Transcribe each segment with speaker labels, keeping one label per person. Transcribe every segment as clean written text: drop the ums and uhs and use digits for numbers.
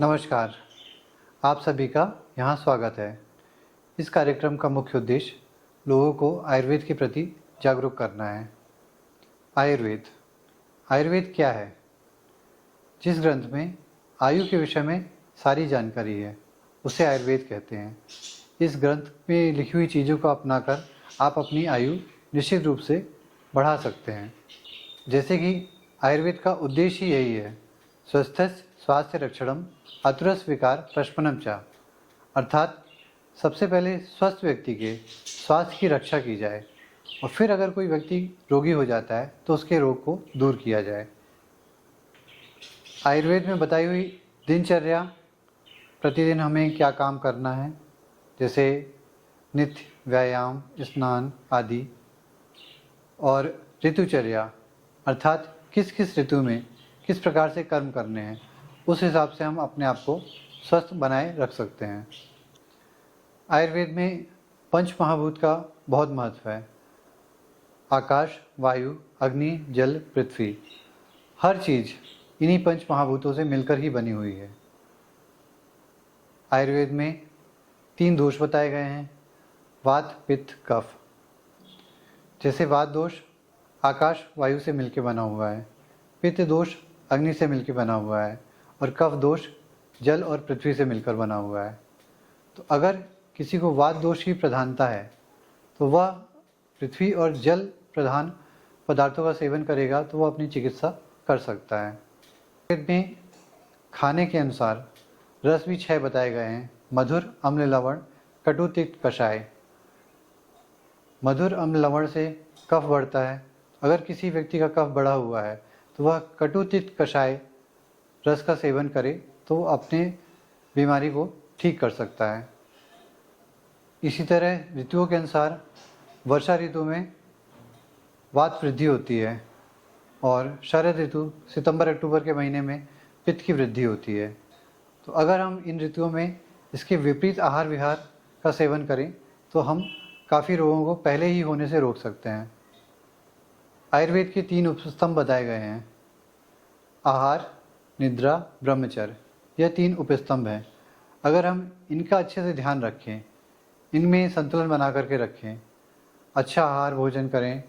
Speaker 1: नमस्कार, आप सभी का यहाँ स्वागत है। इस कार्यक्रम का मुख्य उद्देश्य लोगों को आयुर्वेद के प्रति जागरूक करना है। आयुर्वेद क्या है? जिस ग्रंथ में आयु के विषय में सारी जानकारी है, उसे आयुर्वेद कहते हैं। इस ग्रंथ में लिखी हुई चीज़ों को अपनाकर आप अपनी आयु निश्चित रूप से बढ़ा सकते हैं। जैसे कि आयुर्वेद का उद्देश्य ही यही है, स्वस्थस्य स्वास्थ्य रक्षणम अतुरस विकार प्रशमनम च, अर्थात सबसे पहले स्वस्थ व्यक्ति के स्वास्थ्य की रक्षा की जाए और फिर अगर कोई व्यक्ति रोगी हो जाता है तो उसके रोग को दूर किया जाए। आयुर्वेद में बताई हुई दिनचर्या, प्रतिदिन हमें क्या काम करना है, जैसे नित्य व्यायाम, स्नान आदि, और ऋतुचर्या अर्थात किस किस ऋतु में किस प्रकार से कर्म करने हैं, उस हिसाब से हम अपने आप को स्वस्थ बनाए रख सकते हैं। आयुर्वेद में पंच महाभूत का बहुत महत्व है। आकाश, वायु, अग्नि, जल, पृथ्वी, हर चीज़ इन्हीं पंच महाभूतों से मिलकर ही बनी हुई है। आयुर्वेद में 3 दोष बताए गए हैं, वात, पित्त, कफ। जैसे वात दोष आकाश वायु से मिलकर बना हुआ है, पित्त दोष अग्नि से मिलकर बना हुआ है और कफ दोष जल और पृथ्वी से मिलकर बना हुआ है। तो अगर किसी को वात दोष की प्रधानता है तो वह पृथ्वी और जल प्रधान पदार्थों का सेवन करेगा तो वह अपनी चिकित्सा कर सकता है। में खाने के अनुसार रस भी 6 बताए गए हैं, मधुर, अम्ल, लवण, कटु, तिक्त, कषाय। मधुर अम्ल लवण से कफ बढ़ता है। अगर किसी व्यक्ति का कफ बढ़ा हुआ है तो वह कटु, तिक्त, कषाय रस का सेवन करे तो अपने बीमारी को ठीक कर सकता है। इसी तरह ऋतुओं के अनुसार वर्षा ऋतु में वात वृद्धि होती है और शरद ऋतु सितंबर अक्टूबर के महीने में पित्त की वृद्धि होती है। तो अगर हम इन ऋतुओं में इसके विपरीत आहार विहार का सेवन करें तो हम काफ़ी रोगों को पहले ही होने से रोक सकते हैं। आयुर्वेद के 3 उपस्तंभ बताए गए हैं, आहार, निद्रा, ब्रह्मचर्य। यह 3 उपस्तंभ हैं। अगर हम इनका अच्छे से ध्यान रखें, इनमें संतुलन बना करके रखें, अच्छा आहार भोजन करें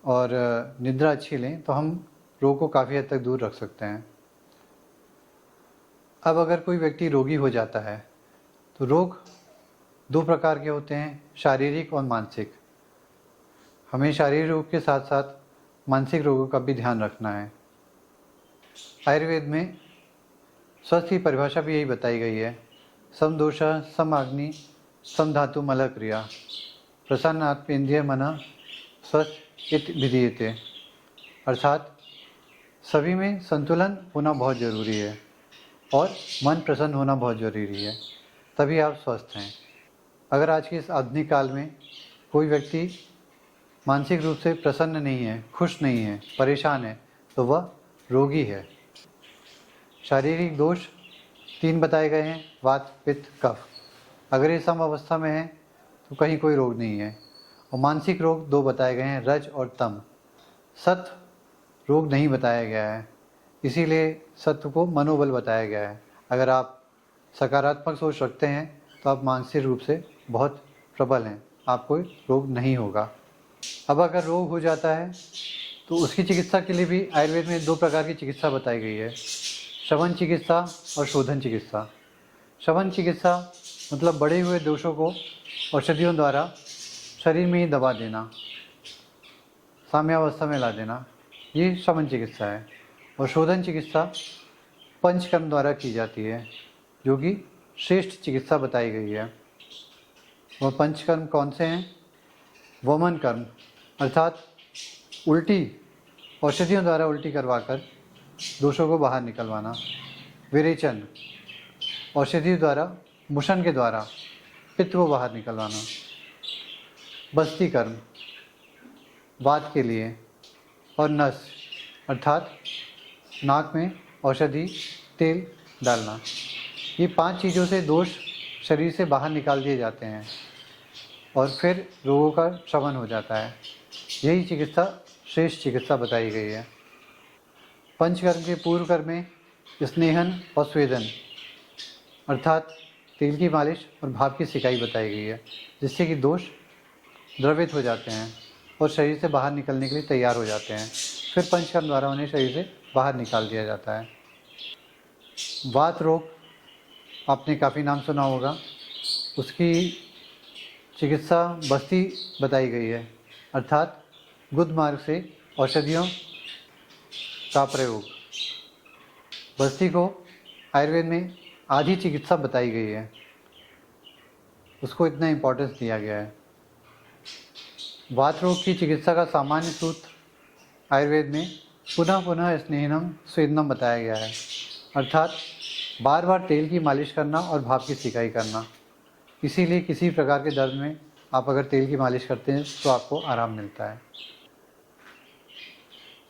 Speaker 1: और निद्रा अच्छी लें तो हम रोग को काफ़ी हद तक दूर रख सकते हैं। अब अगर कोई व्यक्ति रोगी हो जाता है तो रोग 2 प्रकार के होते हैं, शारीरिक और मानसिक। हमें शारीरिक रोग के साथ साथ मानसिक रोगों का भी ध्यान रखना है। आयुर्वेद में स्वस्थ की परिभाषा भी यही बताई गई है, सम दोष सम अग्नि सम धातु मल क्रिया प्रसन्न आत्मेन्द्रिय मन स्वस्थ इत विधीयते। अर्थात सभी में संतुलन होना बहुत ज़रूरी है और मन प्रसन्न होना बहुत ज़रूरी है, तभी आप स्वस्थ हैं। अगर आज के इस आधुनिक काल में कोई व्यक्ति मानसिक रूप से प्रसन्न नहीं है, खुश नहीं है, परेशान है, तो वह रोगी है। शारीरिक दोष 3 बताए गए हैं, वात, पित्त, कफ। अगर ये सम अवस्था में है तो कहीं कोई रोग नहीं है। और मानसिक रोग 2 बताए गए हैं, रज और तम। सत्व रोग नहीं बताया गया है, इसीलिए सत्व को मनोबल बताया गया है। अगर आप सकारात्मक सोच रखते हैं तो आप मानसिक रूप से बहुत प्रबल हैं, आपको रोग नहीं होगा। अब अगर रोग हो जाता है तो उसकी चिकित्सा के लिए भी आयुर्वेद में 2 प्रकार की चिकित्सा बताई गई है, श्रवण चिकित्सा और शोधन चिकित्सा। श्रवण चिकित्सा मतलब बढ़े हुए दोषों को औषधियों द्वारा शरीर में ही दबा देना, साम्यावस्था में ला देना, ये श्रवण चिकित्सा है। और शोधन चिकित्सा पंचकर्म द्वारा की जाती है, जो कि श्रेष्ठ चिकित्सा बताई गई है। वह पंचकर्म कौन से हैं? वमन कर्म अर्थात उल्टी औषधियों द्वारा उल्टी करवाकर दोषों को बाहर निकलवाना। विरेचन औषधि द्वारा, मुशन के द्वारा पित्त को बाहर निकलवाना। बस्ती कर्म वात के लिए। और नस अर्थात नाक में औषधि तेल डालना। ये 5 चीज़ों से दोष शरीर से बाहर निकाल दिए जाते हैं और फिर रोगों का शमन हो जाता है। यही चिकित्सा श्रेष्ठ चिकित्सा बताई गई है। पंचकर्म के पूर्व कर्म में स्नेहन और स्वेदन अर्थात तेल की मालिश और भाप की सिकाई बताई गई है, जिससे कि दोष द्रवित हो जाते हैं और शरीर से बाहर निकलने के लिए तैयार हो जाते हैं। फिर पंचकर्म द्वारा उन्हें शरीर से बाहर निकाल दिया जाता है। वात रोग आपने काफ़ी नाम सुना होगा, उसकी चिकित्सा बस्ती बताई गई है, अर्थात गुद मार्ग से औषधियों का प्रयोग। बस्ती को आयुर्वेद में आधी चिकित्सा बताई गई है, उसको इतना इम्पोर्टेंस दिया गया है। वात रोग की चिकित्सा का सामान्य सूत्र आयुर्वेद में पुनः पुनः स्नेहनम स्वेदनम बताया गया है, अर्थात बार बार तेल की मालिश करना और भाप की सिकाई करना। इसीलिए किसी प्रकार के दर्द में आप अगर तेल की मालिश करते हैं तो आपको आराम मिलता है।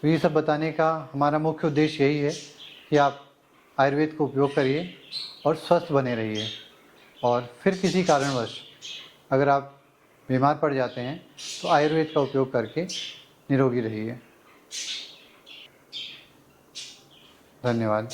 Speaker 1: तो ये सब बताने का हमारा मुख्य उद्देश्य यही है कि आप आयुर्वेद को उपयोग करिए और स्वस्थ बने रहिए, और फिर किसी कारणवश अगर आप बीमार पड़ जाते हैं तो आयुर्वेद का उपयोग करके निरोगी रहिए। धन्यवाद।